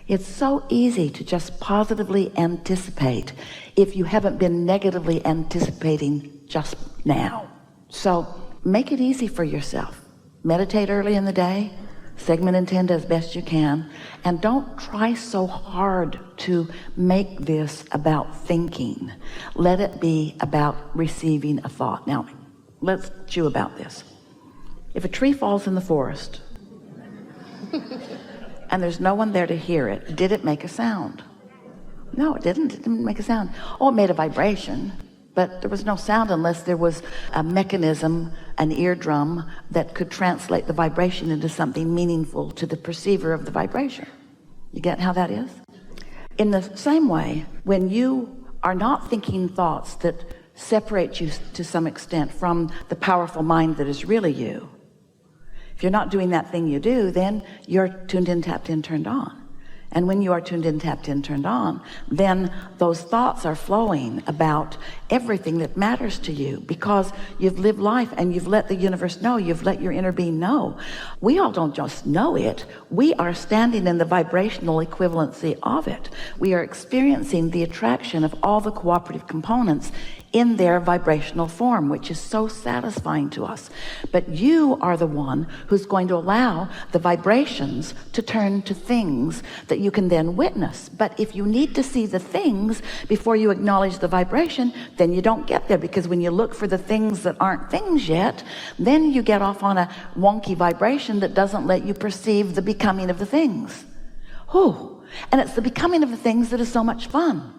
It's so easy to just positively anticipate if you haven't been negatively anticipating just now. So make it easy for yourself. Meditate early in the day, segment intend as best you can, and don't try so hard to make this about thinking. Let it be about receiving a thought. Now, let's chew about this. If a tree falls in the forest and there's no one there to hear it, did it make a sound? No, it didn't. It didn't make a sound. Oh, it made a vibration, but there was no sound unless there was a mechanism, an eardrum that could translate the vibration into something meaningful to the perceiver of the vibration. You get how that is? In the same way, when you are not thinking thoughts that separate you to some extent from the powerful mind that is really you, if you're not doing that thing you do, then you're tuned in, tapped in, turned on. And when you are tuned in, tapped in, turned on, then those thoughts are flowing about everything that matters to you, because you've lived life and you've let the universe know, you've let your inner being know. We all don't just know it. We are standing in the vibrational equivalency of it. We are experiencing the attraction of all the cooperative components in their vibrational form, which is so satisfying to us. But you are the one who's going to allow the vibrations to turn to things that you can then witness. But if you need to see the things before you acknowledge the vibration, then you don't get there, because when you look for the things that aren't things yet, then you get off on a wonky vibration that doesn't let you perceive the becoming of the things. And it's the becoming of the things that is so much fun.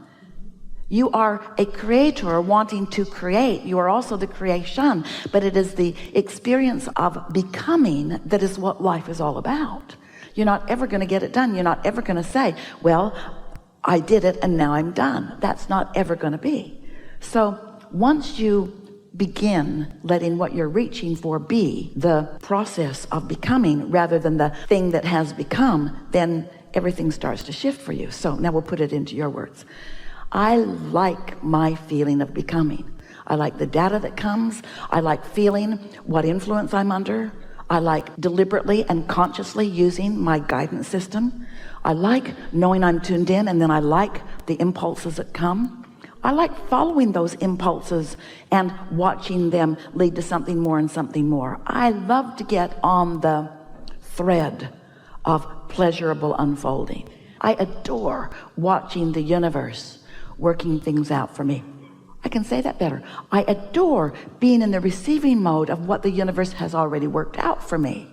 You are a creator wanting to create. You are also the creation, but it is the experience of becoming that is what life is all about. You're not ever going to get it done. You're not ever going to say, well, I did it and now I'm done. That's not ever going to be. So once you begin letting what you're reaching for be the process of becoming rather than the thing that has become, then everything starts to shift for you. So now we'll put it into your words. I like my feeling of becoming. I like the data that comes. I like feeling what influence I'm under. I like deliberately and consciously using my guidance system. I like knowing I'm tuned in, and then I like the impulses that come. I like following those impulses and watching them lead to something more and something more. I love to get on the thread of pleasurable unfolding. I adore watching the universe working things out for me. I can say that better. I adore being in the receiving mode of what the universe has already worked out for me.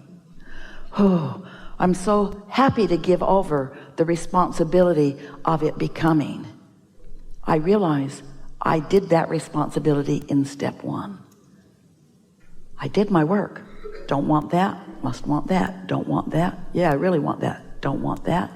I'm so happy to give over the responsibility of it becoming. I realize I did that responsibility in step one. I did my work. Don't want that, must want that, don't want that. Yeah, I really want that, don't want that.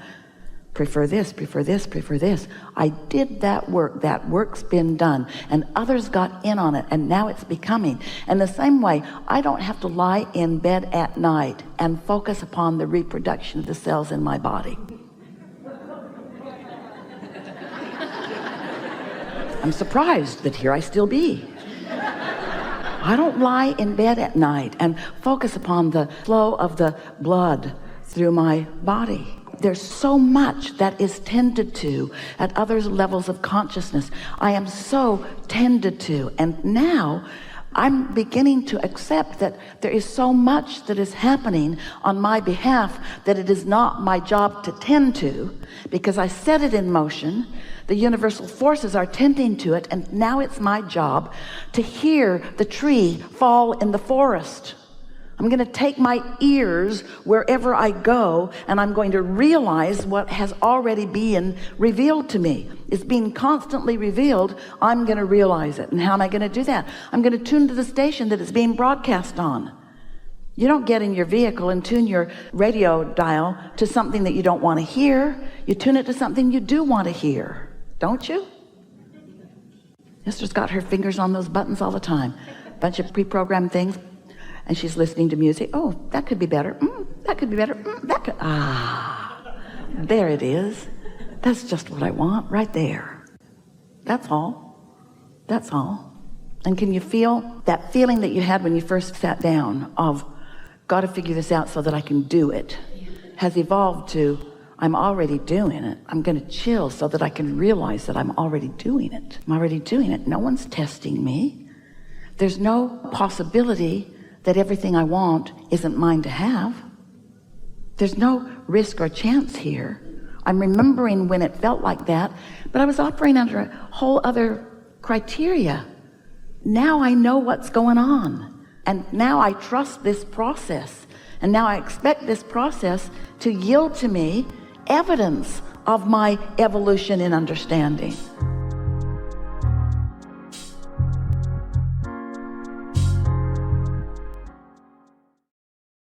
Prefer this, prefer this, prefer this. I did that work. That work's been done, and others got in on it, and now it's becoming. And the same way, I don't have to lie in bed at night and focus upon the reproduction of the cells in my body. I'm surprised that here I still be. I don't lie in bed at night and focus upon the flow of the blood through my body. There's so much that is tended to at other levels of consciousness. I am so tended to, and now I'm beginning to accept that there is so much that is happening on my behalf that it is not my job to tend to, because I set it in motion. The universal forces are tending to it, and now it's my job to hear the tree fall in the forest. I'm going to take my ears wherever I go, and I'm going to realize what has already been revealed to me. It's being constantly revealed. I'm going to realize it. And how am I going to do that? I'm going to tune to the station that it's being broadcast on. You don't get in your vehicle and tune your radio dial to something that you don't want to hear. You tune it to something you do want to hear, don't you? Esther's got her fingers on those buttons all the time. A bunch of pre-programmed things. And she's listening to music. Oh, that could be better. That could be better. That could. There it is. That's just what I want right there. That's all. That's all. And can you feel that feeling that you had when you first sat down of, got to figure this out so that I can do it, has evolved to, I'm already doing it. I'm going to chill so that I can realize that I'm already doing it. I'm already doing it. No one's testing me. There's no possibility that everything I want isn't mine to have. There's no risk or chance here. I'm remembering when it felt like that, but I was operating under a whole other criteria. Now I know what's going on, and now I trust this process, and now I expect this process to yield to me evidence of my evolution in understanding.